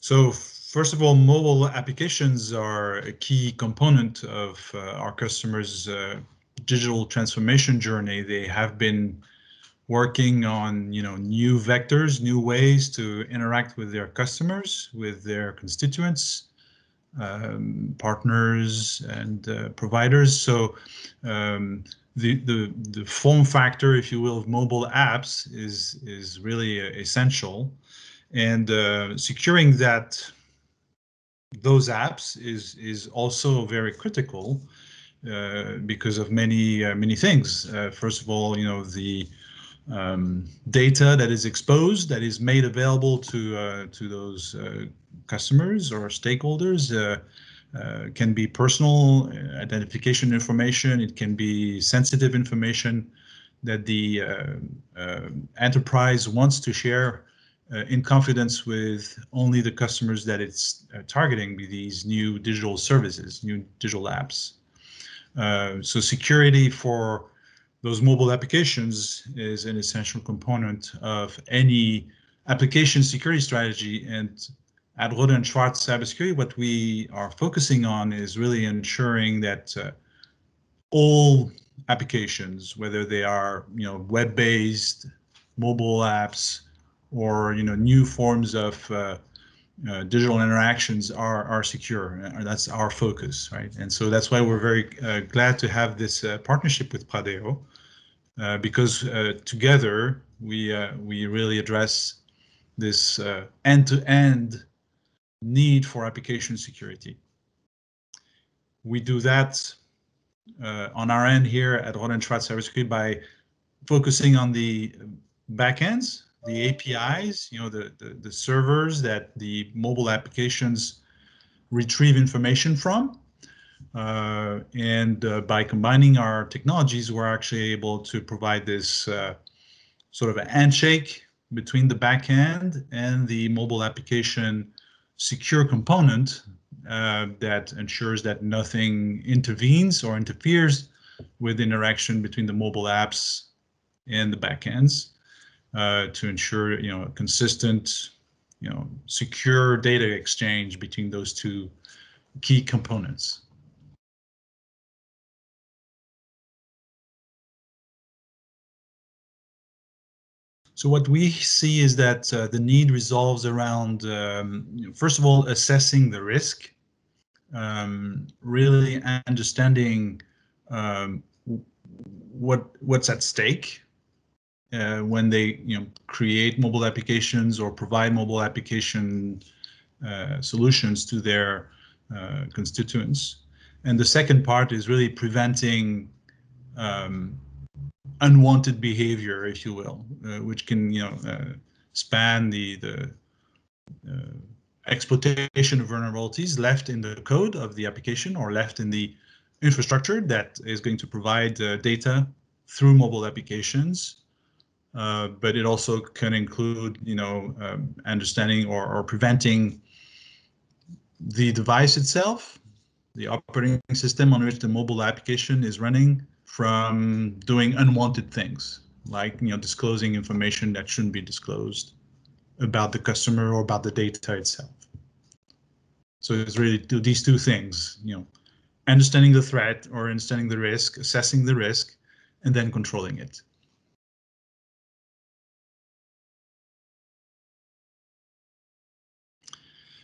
So first of all, mobile applications are a key component of our customers' digital transformation journey. They have been working on, new vectors, new ways to interact with their customers, with their constituents, partners, and providers. So the form factor, if you will, of mobile apps is really essential, and securing those apps is also very critical because of many things. First of all, the data that is exposed, that is made available to those customers or stakeholders, can be personal identification information. It can be sensitive information that the enterprise wants to share in confidence with only the customers that it's targeting with these new digital services, new digital apps. So security for those mobile applications is an essential component of any application security strategy. And at Rohde Schwarz Cybersecurity, what we are focusing on is really ensuring that all applications, whether they are web-based, mobile apps, or new forms of digital interactions are secure. That's our focus, right? And so that's why we're very glad to have this partnership with Pradeo, because together we really address this end-to-end need for application security. We do that on our end here at Rohde Schwarz Cybersecurity by focusing on the backends, the APIs, the servers that the mobile applications retrieve information from. And by combining our technologies, we're actually able to provide this sort of a handshake between the backend and the mobile application secure component that ensures that nothing intervenes or interferes with interaction between the mobile apps and the backends, to ensure a consistent, secure data exchange between those two key components. So what we see is that the need resolves around, first of all, assessing the risk, really understanding what's at stake when they create mobile applications or provide mobile application solutions to their constituents. And the second part is really preventing unwanted behavior, if you will, which can span the exploitation of vulnerabilities left in the code of the application or left in the infrastructure that is going to provide data through mobile applications. But it also can include, understanding or preventing the device itself, the operating system on which the mobile application is running, from doing unwanted things, like disclosing information that shouldn't be disclosed about the customer or about the data itself. So it's really these two things, understanding the threat or understanding the risk, assessing the risk, and then controlling it.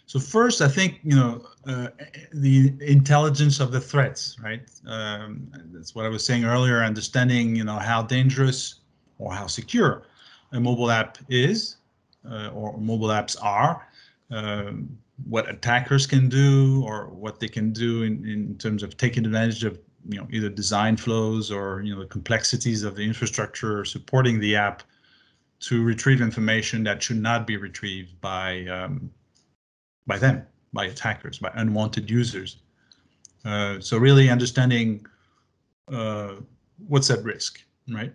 So first, I think, the intelligence of the threats, right? That's what I was saying earlier, understanding, how dangerous or how secure a mobile app is, or mobile apps are, what attackers can do, or what they can do in terms of taking advantage of, either design flows or, the complexities of the infrastructure supporting the app to retrieve information that should not be retrieved by them, by attackers, by unwanted users. So really understanding what's at risk, right?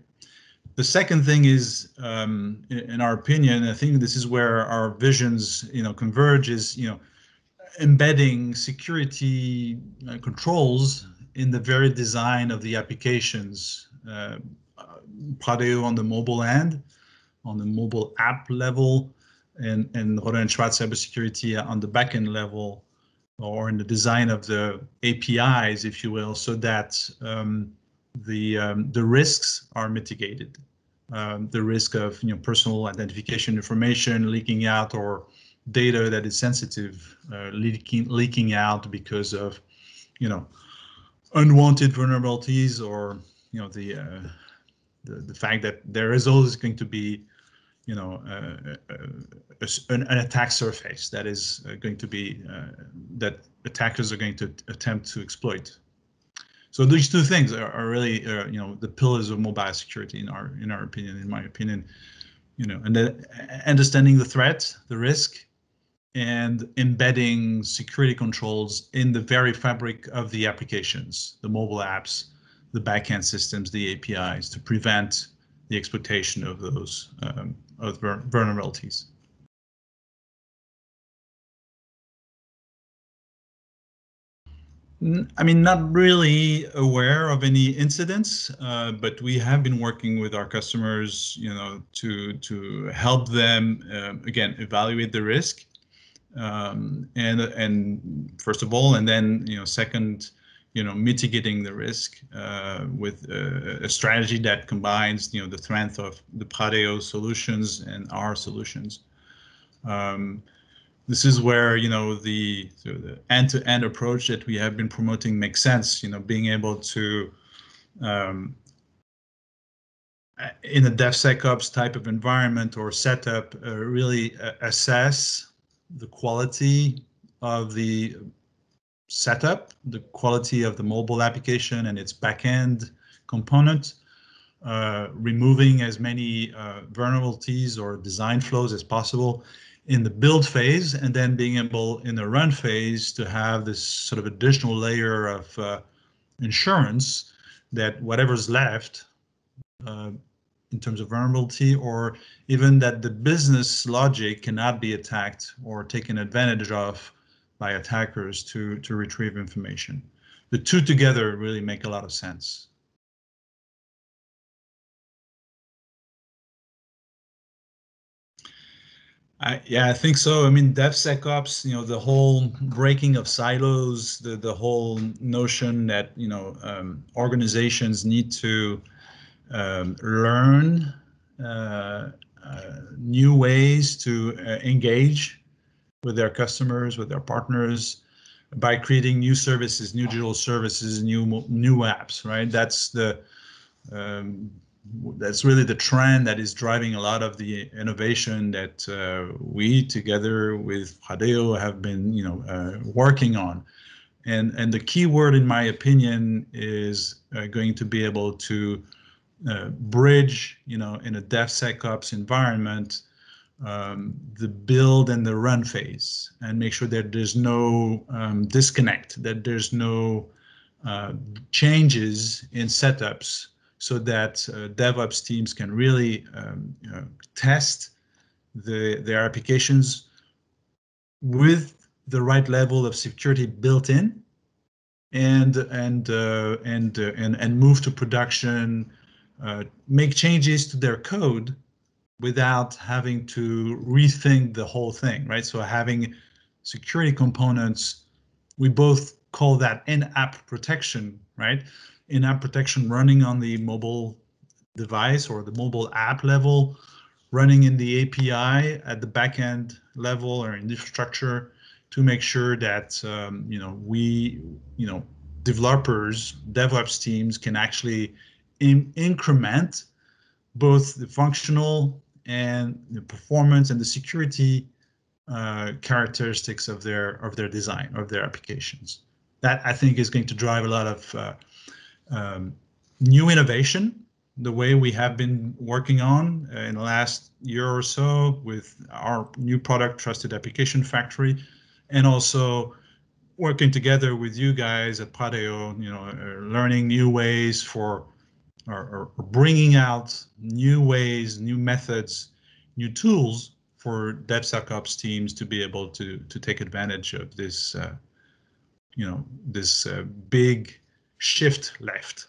The second thing is, in our opinion, I think this is where our visions, converge, is, embedding security controls in the very design of the applications. Pradeo on the mobile end, on the mobile app level, and Rohde Schwarz Cybersecurity on the backend level, or in the design of the APIs, if you will, so that the risks are mitigated. The risk of personal identification information leaking out, or data that is sensitive leaking out because of unwanted vulnerabilities, or the fact that there is always going to be an attack surface that is going to be that attackers are going to attempt to exploit. So these two things are really the pillars of mobile security in my opinion. And then understanding the threat, the risk, and embedding security controls in the very fabric of the applications, the mobile apps, the backend systems, the APIs, to prevent the exploitation of those vulnerabilities. I mean, not really aware of any incidents, but we have been working with our customers, to help them again evaluate the risk, and first of all, and then second, mitigating the risk with a strategy that combines the strength of the Pradeo solutions and our solutions. This is where the end-to-end approach that we have been promoting makes sense. Being able to in a DevSecOps type of environment or setup, really assess the quality of the setup, the quality of the mobile application and its backend component, removing as many vulnerabilities or design flows as possible in the build phase, and then being able in the run phase to have this sort of additional layer of insurance that whatever's left in terms of vulnerability, or even that the business logic cannot be attacked or taken advantage of by attackers to retrieve information. The two together really make a lot of sense. Yeah, I think so. I mean, DevSecOps, the whole breaking of silos, the whole notion that organizations need to learn new ways to engage with their customers, with their partners, by creating new services, new digital services, new apps, right? That's really the trend that is driving a lot of the innovation that we, together with Pradeo, have been working on. And the key word, in my opinion, is going to be able to bridge, in a DevSecOps environment, the build and the run phase, and make sure that there's no disconnect, that there's no changes in setups, so that DevOps teams can really test their applications with the right level of security built in, and move to production, make changes to their code without having to rethink the whole thing, right? So having security components, we both call that in-app protection, right? In-app protection running on the mobile device or the mobile app level, running in the API at the backend level or in infrastructure, to make sure that developers, DevOps teams can actually increment both the functional and the performance and the security characteristics of their design, of their applications. That, I think, is going to drive a lot of new innovation, the way we have been working on in the last year or so with our new product, Trusted Application Factory, and also working together with you guys at Pradeo, learning new ways for, or bringing out new ways, new methods, new tools for DevSecOps teams to be able to take advantage of this, this big shift left.